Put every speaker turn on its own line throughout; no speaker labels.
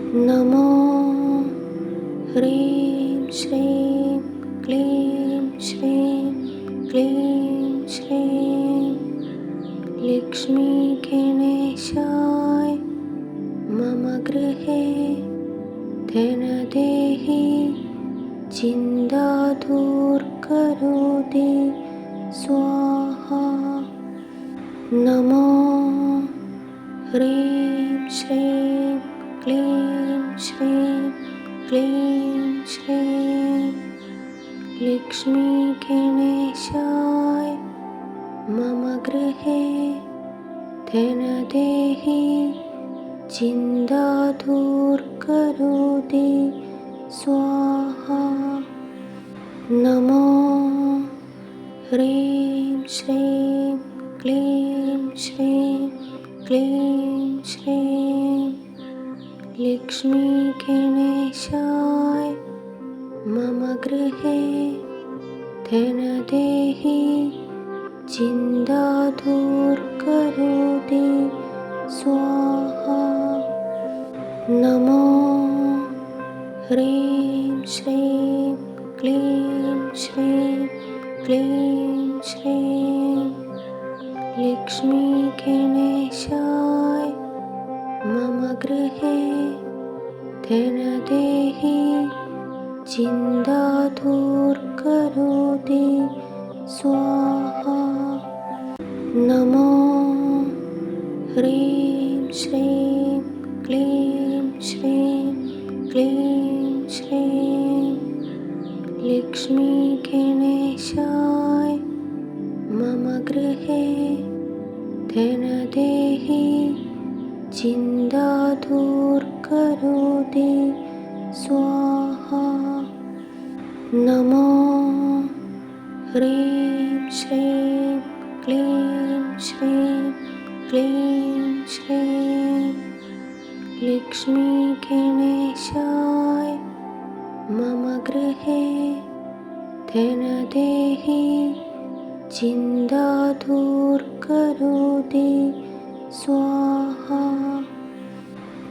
नमो ह्रीं श्रीं क्लीं श्रीं क्लीं श्रीं लक्ष्मीगणेशाय मम गृहे धनदेहि चिन्तादूर्करोति स्वाहा। नमो ह्रीं श्रीं क्लीं श्रीं क्लीं श्रीं लक्ष्मीगणेशाय मम गृहे धनदेहि चिन्तादूर्करोति स्वाहा। नमो ह्रीं श्रीं क्लीं श्रीं क्लीं श्रीं लक्ष्मीगणेशाय मम गृहे धनदेहि चिन्तादूर्करोति स्वाहा। नमो ह्रीं श्रीं क्लीं श्रीं क्लीं श्रीं लक्ष्मीगणेशाय मम गृहे धनदेहि चिन्तादूर्करोति स्वाहा। नमो ह्रीं श्रीं क्लीं श्रीं क्लीं श्रीं लक्ष्मीगणेशाय मम गृहे धनदेहि चिन्तादूर्करोति स्वाहा। नमो ह्रीं श्रीं क्लीं श्रीं क्लीं श्रीं लक्ष्मीगणेशाय मम गृहे धनदेहि चिन्तादूर्करोति स्वाहा।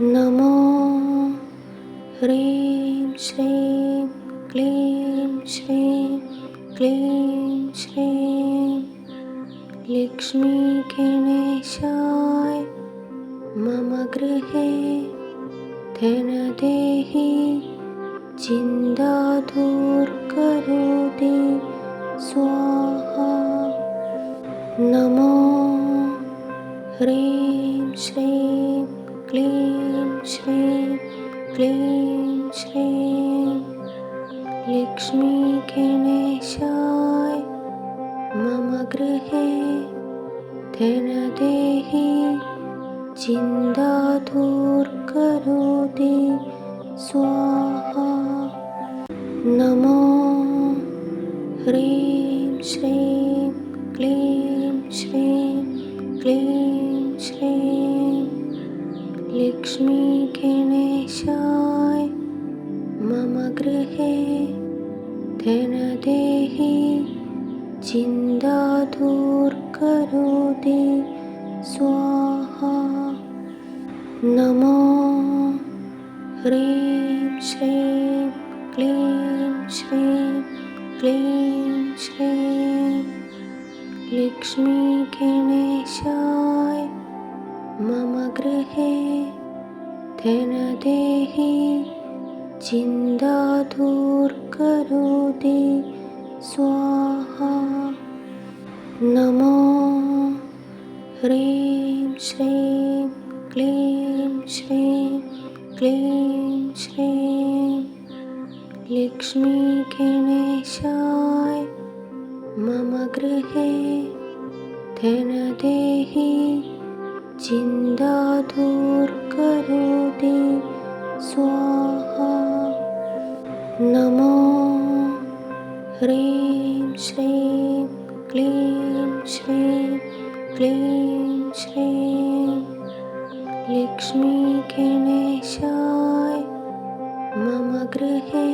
नमो ह्रीं श्रीं क्लीं श्रीं क्लीं श्रीं लक्ष्मीगणेशाय मम गृहे धनदेहि चिन्तादूर्करोति स्वाहा। नमो ह्रीं श्रीं क्लीं श्रीं क्लीं श्रीं लक्ष्मीगणेशाय मम गृहे धनदेहि चिन्तादूर्करोति स्वाहा। नमो ह्रीं श्रीं क्लीं श्रीं क्लीं श्रीं लक्ष्मीगणेशाय मम गृहे धनदेहि चिन्तादूर्करोति स्वाहा। नमो ह्रीं श्रीं क्लीं श्रीं क्लीं श्रीं लक्ष्मीगणेशाय मम गृहे धनदेहि चिन्तादूर्करोति स्वाहा। नमो ह्रीं श्रीं क्लीं श्रीं क्लीं श्रीं लक्ष्मीगणेशाय मम गृहे धनदेहि चिन्तादूर्करोति स्वाहा। नमो ह्रीं श्रीं क्लीं श्रीं क्लीं श्रीं लक्ष्मीगणेशाय मम गृहे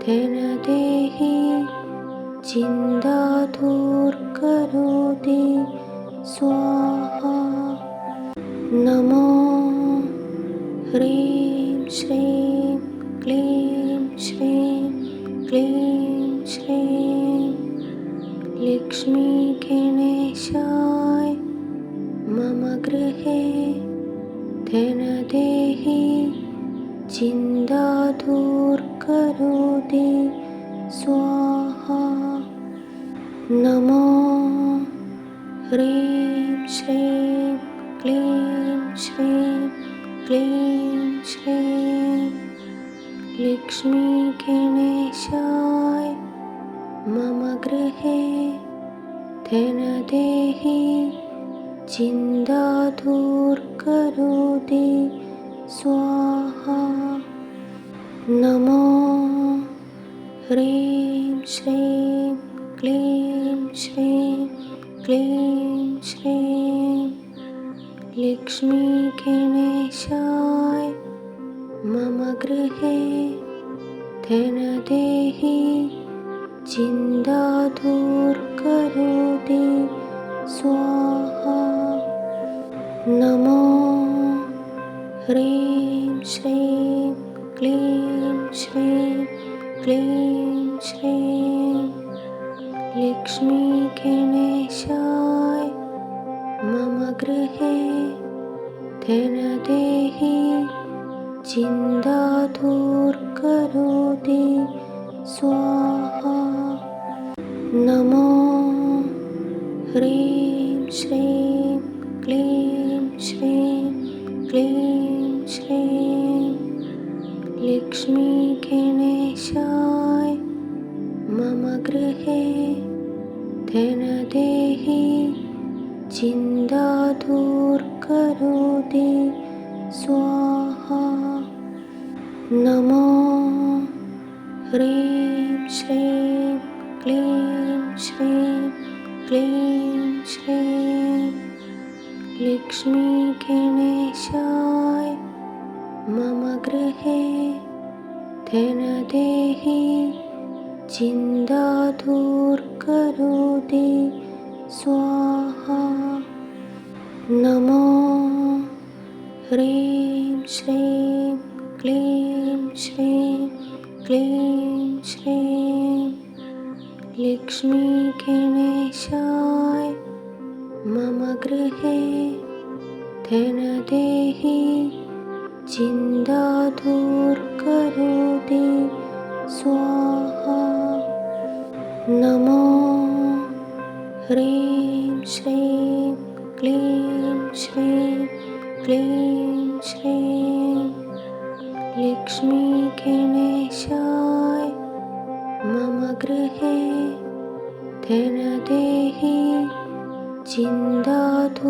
धनदेहि चिन्तादूर्करोति स्वाहा। नमो ह्रीं श्रीं क्लीं श्रीं क्लीं श्रीं लक्ष्मीगणेशाय मम गृहे धनदेहि चिन्तादूर्करोति स्वाहा। नमो ह्रीं श्रीं क्लीं श्रीं क्लीं श्रीं लक्ष्मीगणेशाय मम गृहे धनदेहि चिन्तादूर्करोति स्वाहा। नमो ह्रीं श्रीं क्लीं श्रीं क्लीं श्रीं लक्ष्मीगणेशाय मम गृहे धनदेहि चिन्तादूर्करोति स्वाहा। नमो ह्रीं श्रीं क्लीं श्रीं क्लीं श्रीं लक्ष्मीगणेशाय मम गृहे धनदेहि चिन्तादूर्करोति स्वाहा। नमो ह्रीं श्रीं क्लीं श्रीं क्लीं श्रीं लक्ष्मीगणेशाय मम गृहे धनदेहि चिन्तादूर्करोति स्वाहा। नमो ह्रीं श्रीं क्लीं श्रीं क्लीं श्रीं लक्ष्मीगणेशाय मम गृहे धनदेहि चिन्तादूर्करोति स्वाहा। नमो ह्रीं श्रीं क्लीं श्रीं क्लीं श्रीं लक्ष्मीगणेशाय मम गृहे धनदेहि चिन्तादूर्करोति स्वाहा। नमो ह्रीं श्रीं क्लीं श्रीं क्लीं श्रीं लक्ष्मीगणेशाय मम गृहे धनदेहि चिन्तादूर्करोति